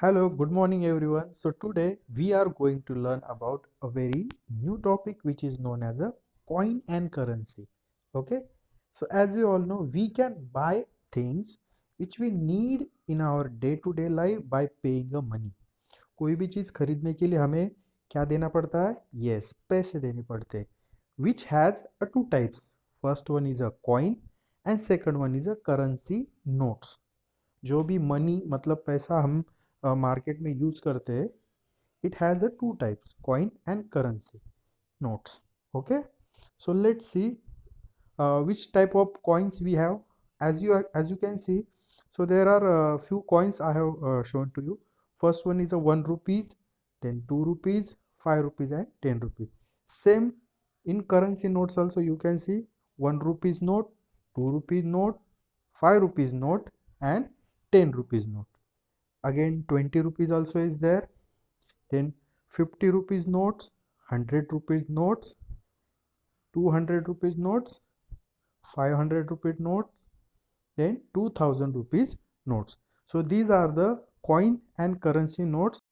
Hello, good morning everyone. So today we are going to learn about a very new topic which is known as a coin and currency. Okay? So as we all know, we can buy things which we need in our day-to-day life by paying a money. कोई भी चीज़ खरीदने के लिए हमें क्या देना पड़ता है? Yes, पैसे देने पड़ते हैं. Which has a two types. First one is a coin and second one is a currency notes. जो भी मनी मतलब पैसा हम मार्केट में यूज करते हैं, it has a two types, coin and currency notes. Okay, so let's see which type of coins we have. As you can see, so there are few coins I have shown to you. First one is a 1 rupees, then 2 rupees, 5 rupees and 10 rupees. Same in currency notes also, you can see 1 rupees note, 2 rupees note, 5 rupees note and 10 rupees note. Again 20 rupees also is there, then 50 rupees notes, 100 rupees notes, 200 rupees notes, 500 rupees notes, then 2000 rupees notes. So these are the coin and currency notes.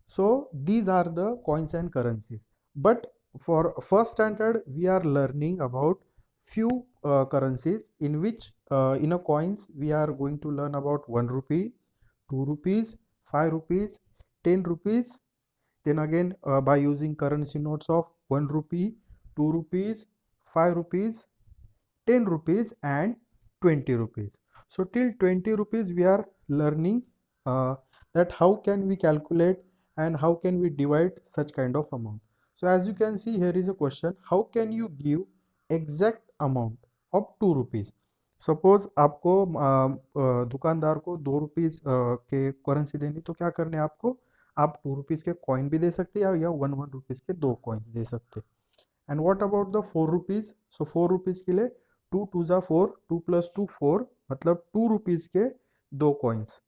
So these are the coins and currencies. But for first standard, we are learning about few currencies in which in a coins we are going to learn about 1 rupee, 2 rupees, 5 rupees, 10 rupees. Then again by using currency notes of 1 rupee, 2 rupees, 5 rupees, 10 rupees and 20 rupees. So till 20 rupees we are learning that how can we calculate and how can we divide such kind of amount. So as you can see, here is a question: how can you give exact amount of 2 rupees? Suppose आपको दुकानदार को 2 rupees के currency देनी, तो क्या करने हैं आपको? आप 2 रुपीज के कॉइन भी दे सकते हैं या 1 रुपीज के दो कॉइन्स दे सकते हैं. And what about the 4 rupees? So 4 rupees के लिए 2 टू ज़ा 4, 2 प्लस 2 4, मतलब 2 रुपीज के दो coins.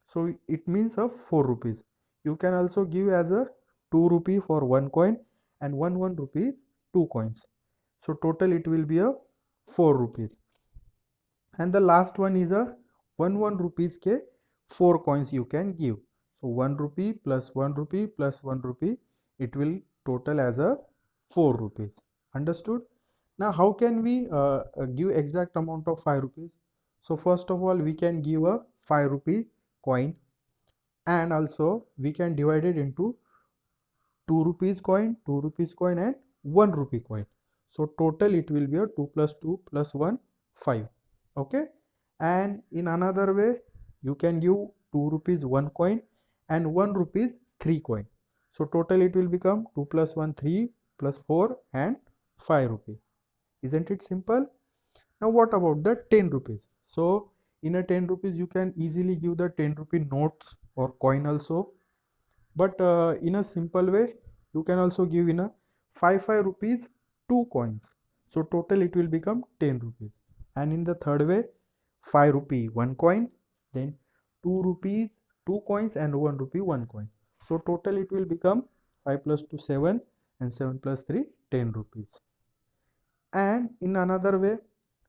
So it means of 4 rupees. You can also give as a 2 rupee for one coin and 1 rupees two coins. So total it will be a 4 rupees. And the last one is a 1 rupees ke 4 coins you can give. So 1 rupee plus 1 rupee plus 1 rupee, it will total as a 4 rupees. Understood? Now how can we give exact amount of 5 rupees? So first of all, we can give a 5 rupee coin, and also we can divide it into 2 rupees coin, 2 rupees coin and 1 rupee coin. So total it will be a 2 plus 2 plus 1, 5. Okay, and in another way you can give 2 rupees 1 coin and 1 rupees 3 coin. So total it will become 2 plus 1 3 plus 4 and 5 rupees. Isn't it simple? Now what about the 10 rupees? So in a 10 rupees you can easily give the 10 rupee notes or coin also, but in a simple way you can also give in a 5 rupees two coins. So total it will become 10 rupees. And in the third way, 5 rupee one coin, then 2 rupees two coins and 1 rupee one coin. So total it will become 5 plus 2 7 and 7 plus 3 10 rupees. And in another way,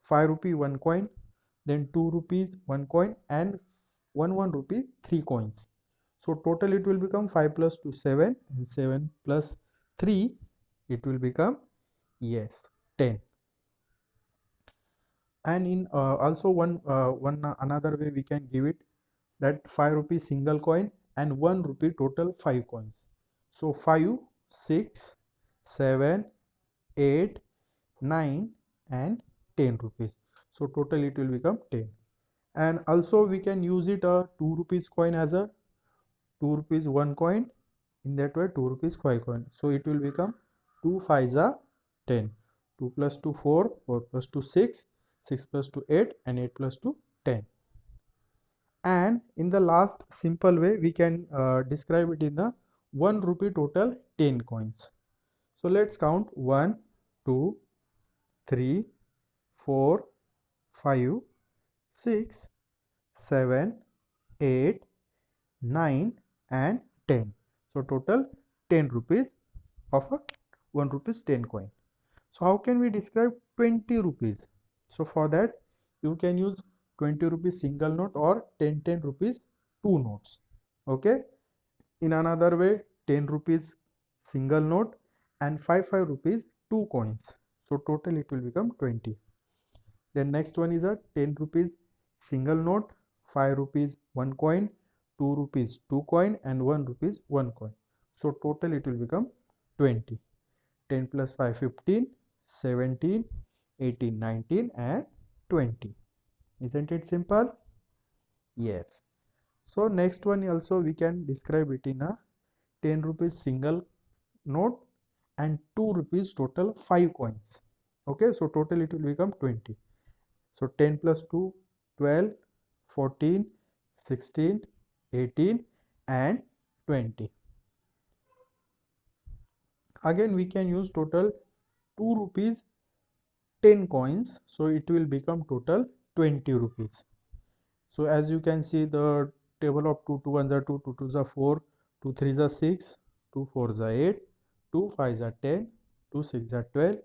5 rupee one coin, then 2 rupees one coin and 1 rupee three coins. So total it will become 5 plus 2 7 and 7 plus 3, it will become, yes, 10. And in also one another way we can give it, that 5 rupee single coin and 1 rupee total 5 coins. So 5, 6, 7, 8, 9 and 10 rupees. So total it will become 10. And also we can use it a 2 rupees coin as a 2 rupees one coin. In that way 2 rupees 5 coin. So it will become 2 5s are 10. 2 plus 2 4, 4 plus 2 6, 6 plus 2 8 and 8 plus 2 10. And in the last simple way we can describe it in a 1 rupee total 10 coins. So let's count 1, 2, 3, 4, 5, 6, 7, 8, 9 and 10. So total 10 rupees of a 1 rupees 10 coin. So how can we describe 20 rupees? So for that you can use 20 rupees single note or 10 rupees two notes. Okay, in another way, 10 rupees single note and 5 rupees two coins, so total it will become 20. Then next one is a 10 rupees single note, 5 rupees one coin, 2 rupees two coin, and 1 rupees one coin, so total it will become 20. 10 plus 5 15, 17, 18, 19, and 20. Isn't it simple? Yes. So next one also we can describe it in a 10 rupees single note and 2 rupees total 5 coins. Okay, so total it will become 20. So 10 plus 2, 12, 14, 16, 18, and 20. Again we can use total 2 rupees 10 coins, so it will become total 20 rupees. So as you can see the table of 2, 2 ones are 2, 2 twos are 4, 2 threes are 6, 2 fours are 8, 2 fives are 10, 2 six are 12,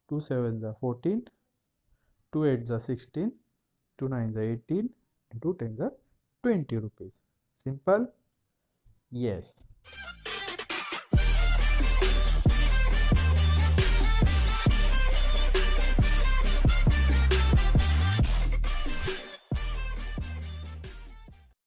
2 sevens are 14, 2 eights are 16, 2 nines are 18, and 2 tens are 20 rupees. Simple? Yes.